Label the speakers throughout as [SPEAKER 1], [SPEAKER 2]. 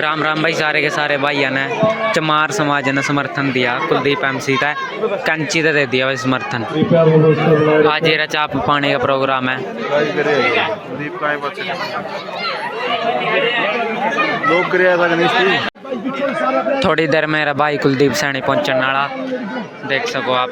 [SPEAKER 1] राम राम भाई सारे के सारे भाइयों ने चमार समाज ने समर्थन दिया। कुलदीप MC का कैंची दे दिया भाई समर्थन। आज ये चाप पाने का प्रोग्राम है। थोड़ी देर मेरा भाई कुलदीप सैनी पहुंचने वाला देख सको आप।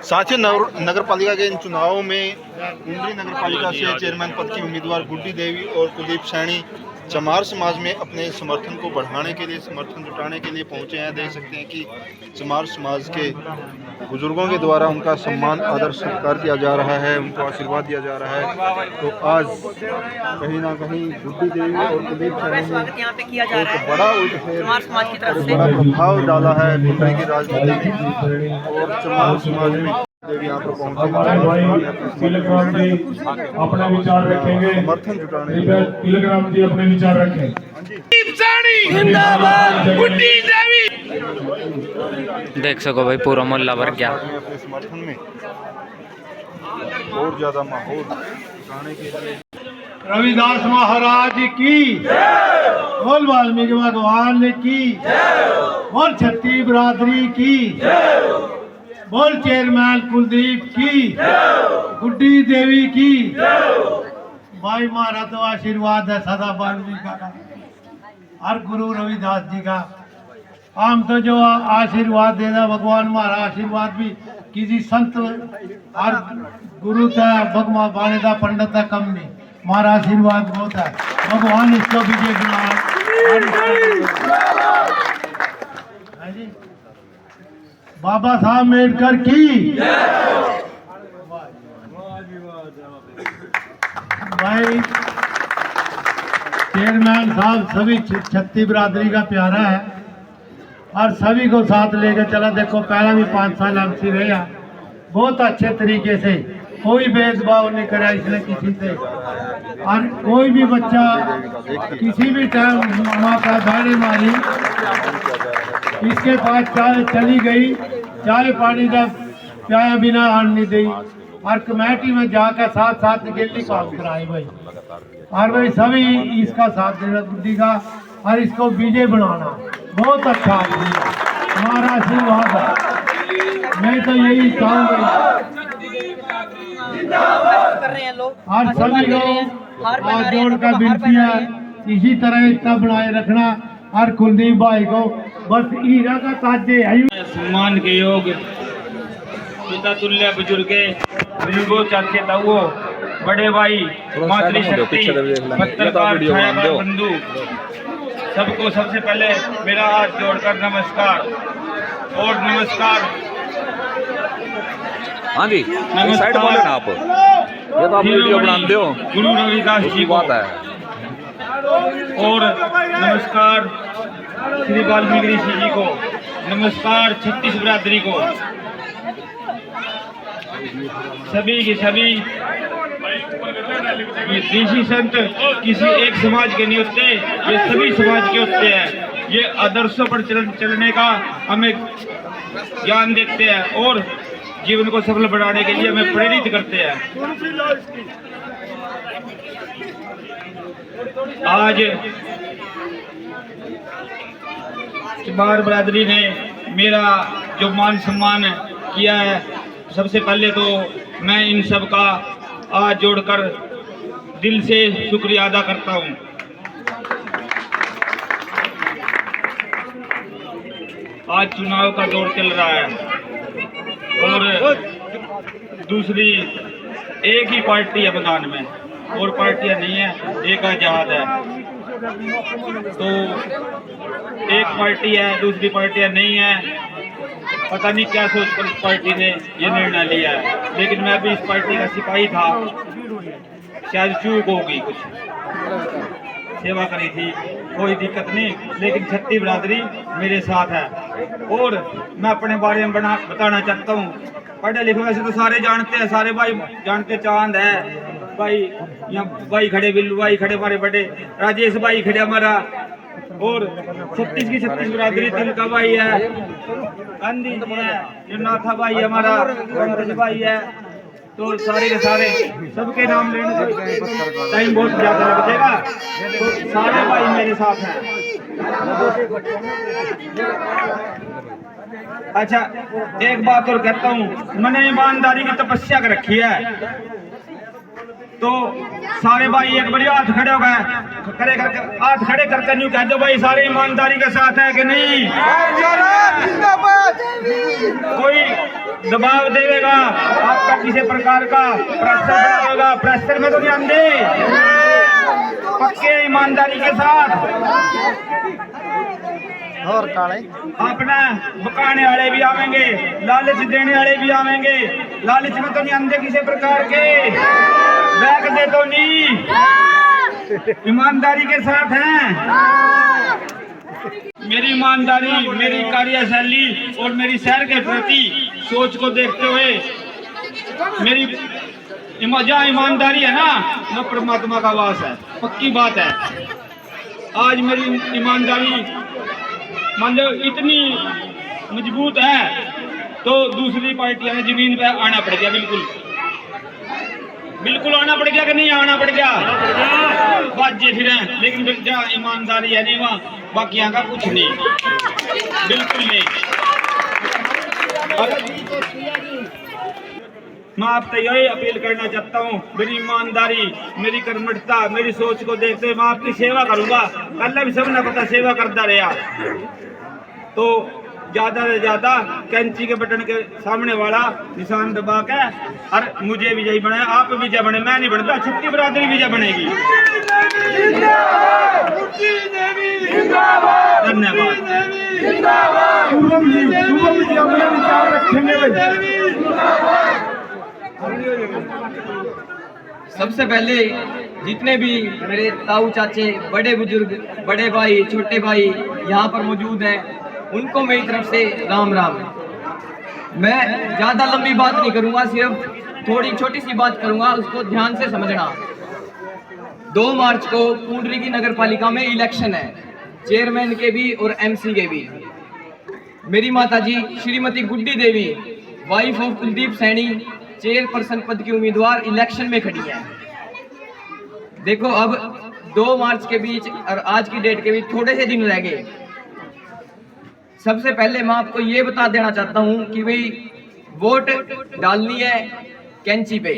[SPEAKER 2] साथियों, नगर पालिका के इन चुनावों में कुंडली नगर पालिका से चेयरमैन पद की उम्मीदवार गुड्डी देवी और कुलदीप सैनी चमार समाज में अपने समर्थन को बढ़ाने के लिए, समर्थन जुटाने के लिए पहुंचे हैं। देख सकते हैं कि चमार समाज के बुजुर्गों के द्वारा उनका सम्मान आदर सत्कार किया जा रहा है, उनको आशीर्वाद दिया जा रहा है। तो आज कहीं ना कहीं गुड्डी देवी और कुलदीप सैनी ने एक बड़ा प्रभाव डाला है गुड्डा की राजनीति में और चमार समाज में देवी यहाँ पर
[SPEAKER 3] अपना विचार रखेंगे।
[SPEAKER 2] समर्थन जुटाने
[SPEAKER 3] तिलकराम जी अपने विचार रखें।
[SPEAKER 1] देख सको भाई पूरा मोहल्ला भर गया
[SPEAKER 2] अपने समर्थन में और ज्यादा माहौल जुटाने के लिए।
[SPEAKER 3] रविदास महाराज की बोल, वाल्मीकि भगवान की बोल, छत्ती बिरादरी की बोल, चेयरमैन कुलदीप की, गुड्डी देवी की। भाई हमारा तो आशीर्वाद है सदा वाल्मीकि का और गुरु रविदास जी का। हम तो जो आशीर्वाद देना भगवान, हमारा आशीर्वाद भी किसी संत और गुरु था भगवान बाने का पंडित था कम नहीं, हमारा आशीर्वाद बहुत है। भगवान इसको विजय जी। बाबा साहब अम्बेडकर की भाई। चेयरमैन साहब सभी छत्ती बिरादरी का प्यारा है और सभी को साथ लेकर चला। देखो पहला भी 5 साल MC रहा, बहुत अच्छे तरीके से, कोई भेदभाव नहीं करा इसने किसी से। और कोई भी बच्चा किसी भी टाइम माँ का दाने मारी इसके पास चाय चली गई, चाय पानी का चाय बिना आन नहीं दी। और कमेटी में जाकर साथ साथ गिल्ली काम कराए भाई। और भाई सभी इसका साथ देना गुड्डी का और इसको विजय बनाना। बहुत अच्छा आदमी है, हमारा आशीर्वाद है। मैं तो यही चाहूँगा और सभी लोग हाथ जोड़कर विनती है इसी तरह एकता बनाए रखना। और कुलदीप भाई को बस हीरा का ताजे है।
[SPEAKER 4] सम्मान के योग पिता तुल्य बुजुर्गों चाचे ताऊ बड़े भाई मातृ शक्ति पत्रकार छायाकार बंधु सबको सबसे पहले मेरा हाथ जोड़कर नमस्कार। और नमस्कार।
[SPEAKER 5] हाँ जी, साइड बोले ना आप, ये तो आप वीडियो बनाते हो।
[SPEAKER 4] गुरु रविदास जी
[SPEAKER 5] बात है।
[SPEAKER 4] और नमस्कार श्री वाल्मीकि ऋषि जी को, नमस्कार छत्तीस बिरादरी को, सभी के सभी ऋषि संत किसी एक समाज के नहीं होते, ये सभी समाज के होते हैं। ये आदर्शों पर चलने का हमें ज्ञान देते हैं और जीवन को सफल बनाने के लिए हमें प्रेरित करते हैं। आज चमार बिरादरी ने मेरा जो मान सम्मान किया है, सबसे पहले तो मैं इन सब का हाथ जोड़कर दिल से शुक्रिया अदा करता हूँ। आज चुनाव का दौर चल रहा है और दूसरी एक ही पार्टी है मैदान में और पार्टियां नहीं है, एक आजाद है। तो एक पार्टी है, दूसरी पार्टियां नहीं है। पता नहीं क्या सोचकर इस पार्टी ने ये निर्णय लिया है, लेकिन मैं भी इस पार्टी का सिपाही था। शायद चूक होगी, कुछ सेवा करी थी, कोई दिक्कत नहीं, लेकिन छत्ती बिरादरी मेरे साथ है। और मैं अपने बारे में बताना चाहता हूँ। पढ़े लिखे वैसे तो सारे जानते हैं, सारे भाई जानते, चांद है भाई, यहाँ भाई खड़े, बिल्लू भाई खड़े, हमारे बड़े राजेश भाई खड़े, हमारा और 36 की 36 बिरादरी तिलका भाई है, गांधी जी है, ये नाथा भाई हमारा, पंकज भाई है। तो सारे के सारे सबके नाम लेने को टाइम बहुत ज्यादा लग जाएगा, तो सारे भाई मेरे साथ हैं। अच्छा, एक बात और कहता हूँ, मैंने ईमानदारी की तपस्या कर रखी है, तो सारे भाई एक बार हाथ खड़े हो गए, खड़े करके हाथ खड़े करके न्यू कह दो भाई सारे ईमानदारी के साथ है कि नहीं। कोई दबाव देगा आपका किसी प्रकार का प्रेशर बनाएगा, प्रेशर में तो नहीं आंदे, पक्के ईमानदारी के साथ।
[SPEAKER 2] और काले
[SPEAKER 4] अपना बकाने वाले भी आवेंगे, लालच देने वाले भी आवेंगे, लालच में तो नहीं आंदे किसी प्रकार के, बैग दे तो नहीं, ईमानदारी के साथ हैं। मेरी ईमानदारी, मेरी कार्यशैली और मेरी शहर के प्रति सोच को देखते हुए मेरी जहाँ ईमानदारी है ना, वो परमात्मा का वास है, पक्की बात है। आज मेरी ईमानदारी मान लो इतनी मजबूत है, तो दूसरी पार्टियां ने जमीन पे आना पड़ गया, बिल्कुल बिल्कुल आना पड़ गया कि नहीं आना पड़ गया, बाजे फिर हैं, लेकिन जहाँ ईमानदारी है नहीं वहाँ बाकी यहाँ का कुछ नहीं, बिल्कुल नहीं। मैं आपसे यही अपील करना चाहता हूँ, मेरी ईमानदारी, मेरी कर्मठता, मेरी सोच को देखते हुए मैं आपकी सेवा करूँगा। कल भी सबने पता सेवा करता रहा, तो ज्यादा से ज्यादा कैंची के बटन के सामने वाला निशान दबा के और मुझे विजयी बनाए, आप विजय बने, मैं नहीं बनता, छठी बिरादरी विजय बनेगी। धन्यवाद।
[SPEAKER 6] सबसे पहले जितने भी मेरे ताऊ चाचे, बड़े बुजुर्ग, बड़े भाई, छोटे भाई यहाँ पर मौजूद हैं, उनको मेरी तरफ से राम राम। मैं ज़्यादा लंबी बात नहीं करूँगा, सिर्फ थोड़ी छोटी सी बात करूँगा, उसको ध्यान से समझना। 2 मार्च को पुंडरीकी नगर पालिका में इलेक्शन है, चेयरमैन के भी और MC के भी। मेरी माताजी Shrimati Guddi Devi, wife of Kuldeep Saini, chairperson पद की उम्मीदवार इलेक्शन में खड़ी है। देखो अब 2 मार्च के बीच और आज की डेट के बीच थोड़े से दिन रह गए। सबसे पहले मैं आपको ये बता देना चाहता हूँ कि भाई वोट डालनी है कैंची पे,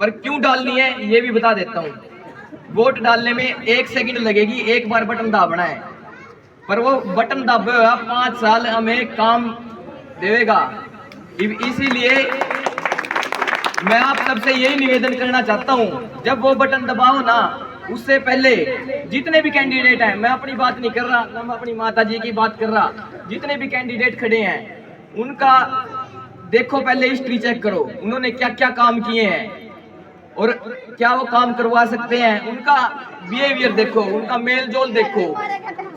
[SPEAKER 6] पर क्यों डालनी है ये भी बता देता हूँ। वोट डालने में 1 सेकंड लगेगी, एक बार बटन दाबना है, पर वो बटन दाबे हुआ 5 साल हमें काम देगा। इसीलिए मैं आप सबसे यही निवेदन करना चाहता हूँ, जब वो बटन दबाओ ना, उससे पहले जितने भी कैंडिडेट हैं, मैं अपनी बात नहीं कर रहा, ना मैं अपनी माताजी की बात कर रहा, जितने भी कैंडिडेट खड़े हैं उनका देखो, पहले हिस्ट्री चेक करो, उन्होंने क्या क्या काम किए हैं और क्या वो काम करवा सकते हैं, उनका बिहेवियर देखो, उनका मेल जोल देखो।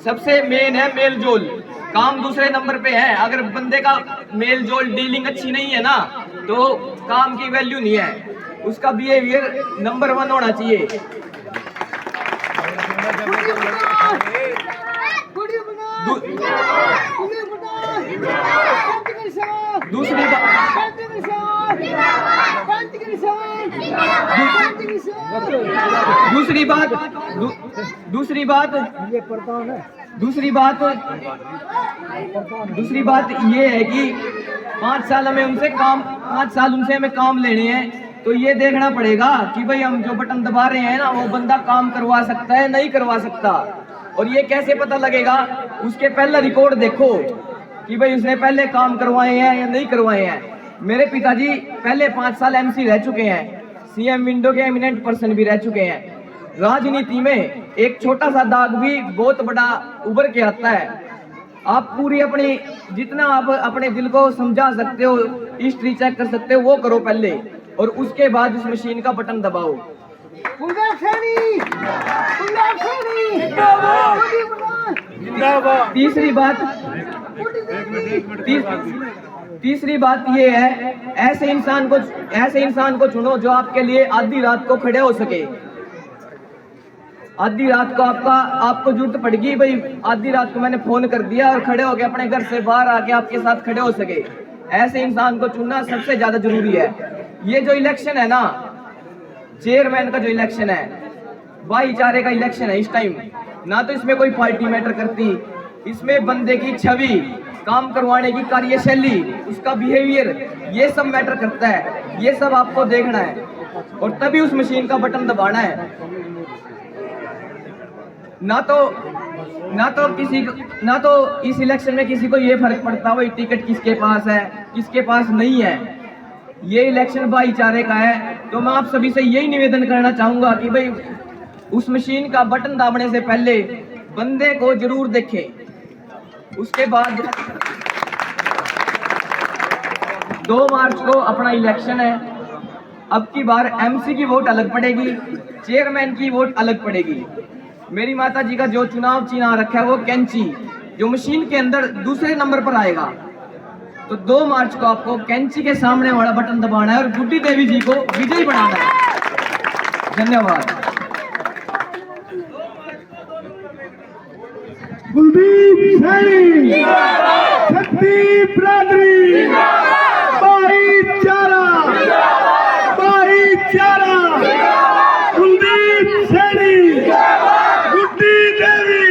[SPEAKER 6] सबसे मेन है मेल जोल, काम दूसरे नंबर पे है। अगर बंदे का मेल जोल, डीलिंग अच्छी नहीं है ना, तो काम की वैल्यू नहीं है, उसका बिहेवियर नंबर 1 होना चाहिए। दूसरी बात ये है कि 5 साल उनसे हमें काम लेने हैं, तो ये देखना पड़ेगा कि भाई हम जो बटन दबा रहे हैं ना, वो बंदा काम करवा सकता है नहीं करवा सकता। और ये कैसे पता लगेगा, उसके पहला रिकॉर्ड देखो कि भाई उसने पहले काम करवाए हैं या नहीं करवाए हैं। मेरे पिताजी पहले 5 साल MC रह चुके हैं, CM विंडो के एमिनेंट पर्सन भी रह चुके हैं। राजनीति में एक छोटा सा दाग भी बहुत बड़ा उभर के आता है। आप पूरी अपनी, जितना आप अपने दिल को समझा सकते हो, हिस्ट्री चेक कर सकते हो, वो करो पहले, और उसके बाद उस मशीन का बटन दबाओ। तीसरी बात ये है, ऐसे इंसान को चुनो जो आपके लिए आधी रात को खड़े हो सके। आधी रात को आपको जरूरत पड़ेगी भाई, आधी रात को मैंने फोन कर दिया और खड़े हो गए अपने घर से बाहर आके आपके साथ खड़े हो सके, ऐसे इंसान को चुनना सबसे ज्यादा जरूरी है। ये जो इलेक्शन है ना, चेयरमैन का जो इलेक्शन है, भाईचारे का इलेक्शन है इस टाइम, ना तो इसमें कोई पार्टी मैटर करती, इसमें बंदे की छवि, काम करवाने की कार्यशैली, उसका बिहेवियर, ये सब मैटर करता है। ये सब आपको देखना है और तभी उस मशीन का बटन दबाना है। ना तो इस इलेक्शन में किसी को ये फर्क पड़ता भाई टिकट किसके पास है किसके पास नहीं है। ये इलेक्शन भाईचारे का है। तो मैं आप सभी से यही निवेदन करना चाहूंगा कि भाई उस मशीन का बटन दाबने से पहले बंदे को जरूर देखें। उसके बाद 2 मार्च को अपना इलेक्शन है। अब की बार एमसी की वोट अलग पड़ेगी, चेयरमैन की वोट अलग पड़ेगी। मेरी माता जी का जो चुनाव चिन्ह रखा है वो कैंची, जो मशीन के अंदर दूसरे नंबर पर आएगा। तो 2 मार्च को आपको कैंची के सामने वाला बटन दबाना है और गुड्डी देवी जी को विजयी बनाना है। धन्यवाद।
[SPEAKER 3] कुलदीप सैनी, छत्ती बिरादरी, भाईचारा, भाईचारा, कुलदीप सैनी, गुड्डी देवी।